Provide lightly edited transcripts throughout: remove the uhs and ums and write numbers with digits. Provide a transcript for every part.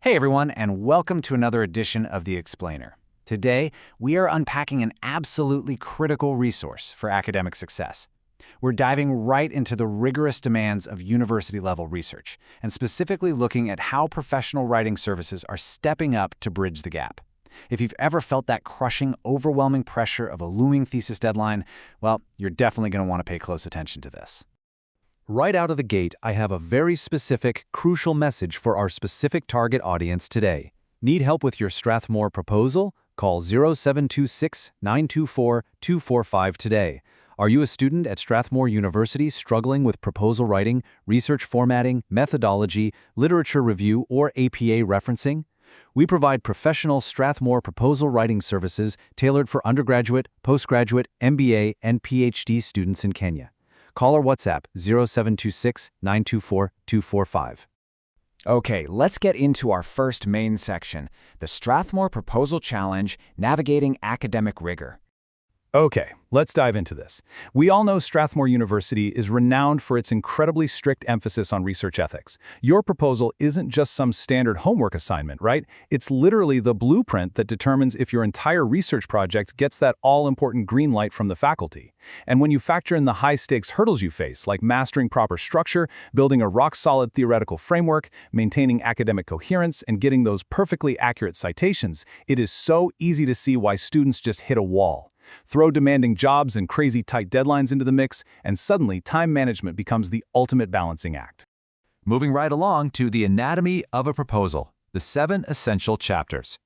Hey everyone, and welcome to another edition of The Explainer. Today, we are unpacking an absolutely critical resource for academic success. We're diving right into the rigorous demands of university-level research, and specifically looking at how professional writing services are stepping up to bridge the gap. If you've ever felt that crushing, overwhelming pressure of a looming thesis deadline, well, you're definitely going to want to pay close attention to this. Right out of the gate, I have a very specific, crucial message for our specific target audience today. Need help with your Strathmore proposal? Call 0726-924-245 today. Are you a student at Strathmore University struggling with proposal writing, research formatting, methodology, literature review, or APA referencing? We provide professional Strathmore proposal writing services tailored for undergraduate, postgraduate, MBA, and PhD students in Kenya. Call or WhatsApp 0726-924-245. Okay, let's get into our first main section, the Strathmore Proposal Challenge, Navigating Academic Rigor. Okay, let's dive into this. We all know Strathmore University is renowned for its incredibly strict emphasis on research ethics. Your proposal isn't just some standard homework assignment, right? It's literally the blueprint that determines if your entire research project gets that all-important green light from the faculty. And when you factor in the high-stakes hurdles you face, like mastering proper structure, building a rock-solid theoretical framework, maintaining academic coherence, and getting those perfectly accurate citations, it is so easy to see why students just hit a wall. Throw demanding jobs and crazy tight deadlines into the mix, and suddenly time management becomes the ultimate balancing act. Moving right along to the anatomy of a proposal, the 7 essential chapters.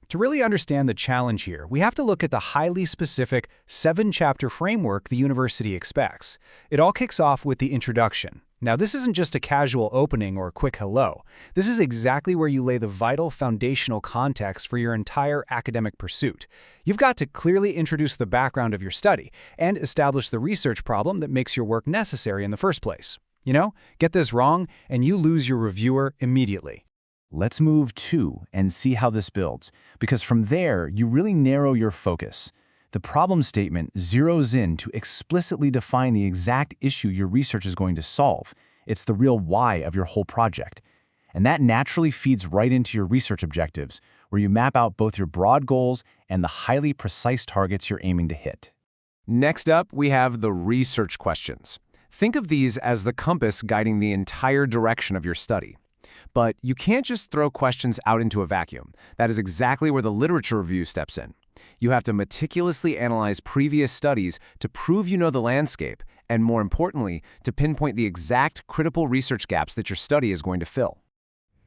To really understand the challenge here, we have to look at the highly specific 7-chapter framework the university expects. It all kicks off with the introduction. Now, this isn't just a casual opening or a quick hello. This is exactly where you lay the vital foundational context for your entire academic pursuit. You've got to clearly introduce the background of your study and establish the research problem that makes your work necessary in the first place. Get this wrong, and you lose your reviewer immediately. Let's move to and see how this builds, because from there, you really narrow your focus. The problem statement zeroes in to explicitly define the exact issue your research is going to solve. It's the real why of your whole project. And that naturally feeds right into your research objectives, where you map out both your broad goals and the highly precise targets you're aiming to hit. Next up, we have the research questions. Think of these as the compass guiding the entire direction of your study. But you can't just throw questions out into a vacuum. That is exactly where the literature review steps in. You have to meticulously analyze previous studies to prove you know the landscape, and more importantly, to pinpoint the exact critical research gaps that your study is going to fill.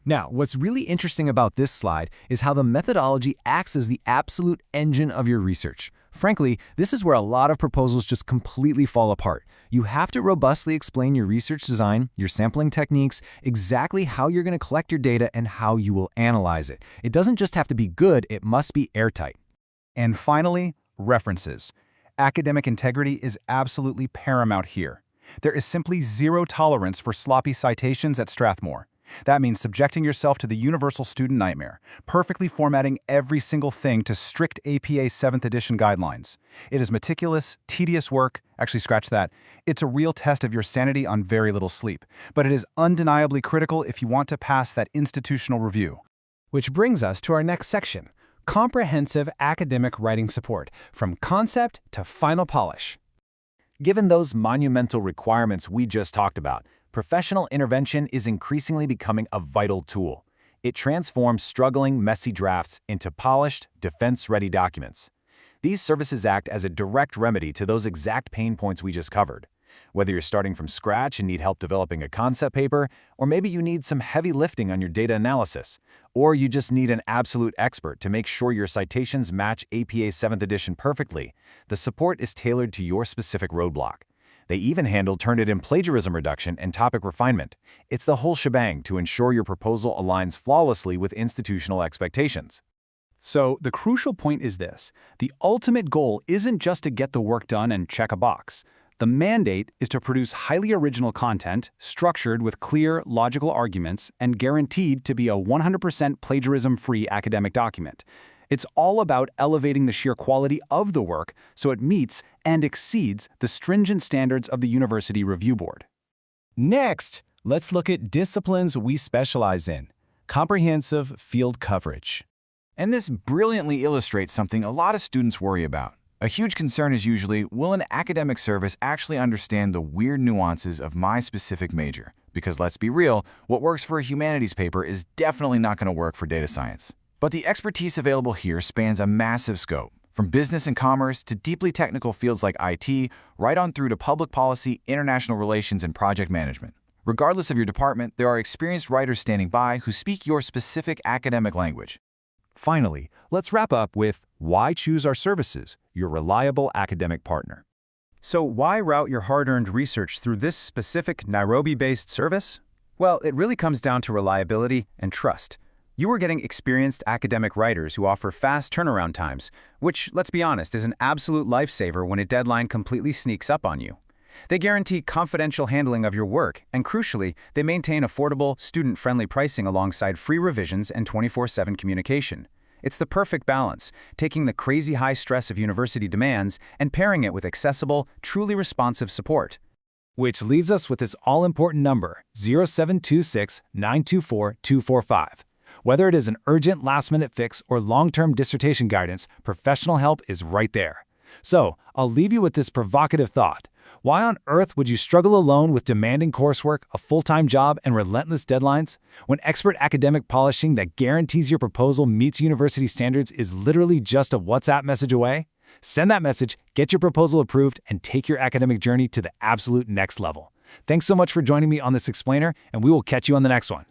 Now, what's really interesting about this slide is how the methodology acts as the absolute engine of your research. Frankly, this is where a lot of proposals just completely fall apart. You have to robustly explain your research design, your sampling techniques, exactly how you're going to collect your data, and how you will analyze it. It doesn't just have to be good, it must be airtight. And finally, references. Academic integrity is absolutely paramount here. There is simply zero tolerance for sloppy citations at Strathmore. That means subjecting yourself to the universal student nightmare, perfectly formatting every single thing to strict APA 7th edition guidelines. It is meticulous, tedious work. Actually, scratch that. It's a real test of your sanity on very little sleep. But it is undeniably critical if you want to pass that institutional review. Which brings us to our next section, comprehensive academic writing support, from concept to final polish. Given those monumental requirements we just talked about, professional intervention is increasingly becoming a vital tool. It transforms struggling, messy drafts into polished, defense-ready documents. These services act as a direct remedy to those exact pain points we just covered. Whether you're starting from scratch and need help developing a concept paper, or maybe you need some heavy lifting on your data analysis, or you just need an absolute expert to make sure your citations match APA 7th edition perfectly, the support is tailored to your specific roadblock. They even handle Turnitin plagiarism reduction and topic refinement. It's the whole shebang to ensure your proposal aligns flawlessly with institutional expectations. So the crucial point is this. The ultimate goal isn't just to get the work done and check a box. The mandate is to produce highly original content, structured with clear, logical arguments, and guaranteed to be a 100% plagiarism-free academic document. It's all about elevating the sheer quality of the work so it meets and exceeds the stringent standards of the University Review Board. Next, let's look at disciplines we specialize in. comprehensive field coverage. And this brilliantly illustrates something a lot of students worry about. A huge concern is usually, will an academic service actually understand the weird nuances of my specific major? Because let's be real, what works for a humanities paper is definitely not going to work for data science. But the expertise available here spans a massive scope, from business and commerce to deeply technical fields like IT, right on through to public policy, international relations, and project management. Regardless of your department, there are experienced writers standing by who speak your specific academic language. Finally, let's wrap up with why choose our services, your reliable academic partner. So why route your hard-earned research through this specific Nairobi-based service? Well, it really comes down to reliability and trust. You are getting experienced academic writers who offer fast turnaround times, which, let's be honest, is an absolute lifesaver when a deadline completely sneaks up on you. They guarantee confidential handling of your work, and crucially, they maintain affordable, student-friendly pricing alongside free revisions and 24/7 communication. It's the perfect balance, taking the crazy high stress of university demands and pairing it with accessible, truly responsive support. Which leaves us with this all-important number, 0726-924-245. Whether it is an urgent last-minute fix or long-term dissertation guidance, professional help is right there. So, I'll leave you with this provocative thought. Why on earth would you struggle alone with demanding coursework, a full-time job, and relentless deadlines, when expert academic polishing that guarantees your proposal meets university standards is literally just a WhatsApp message away? Send that message, get your proposal approved, and take your academic journey to the absolute next level. Thanks so much for joining me on this explainer, and we will catch you on the next one.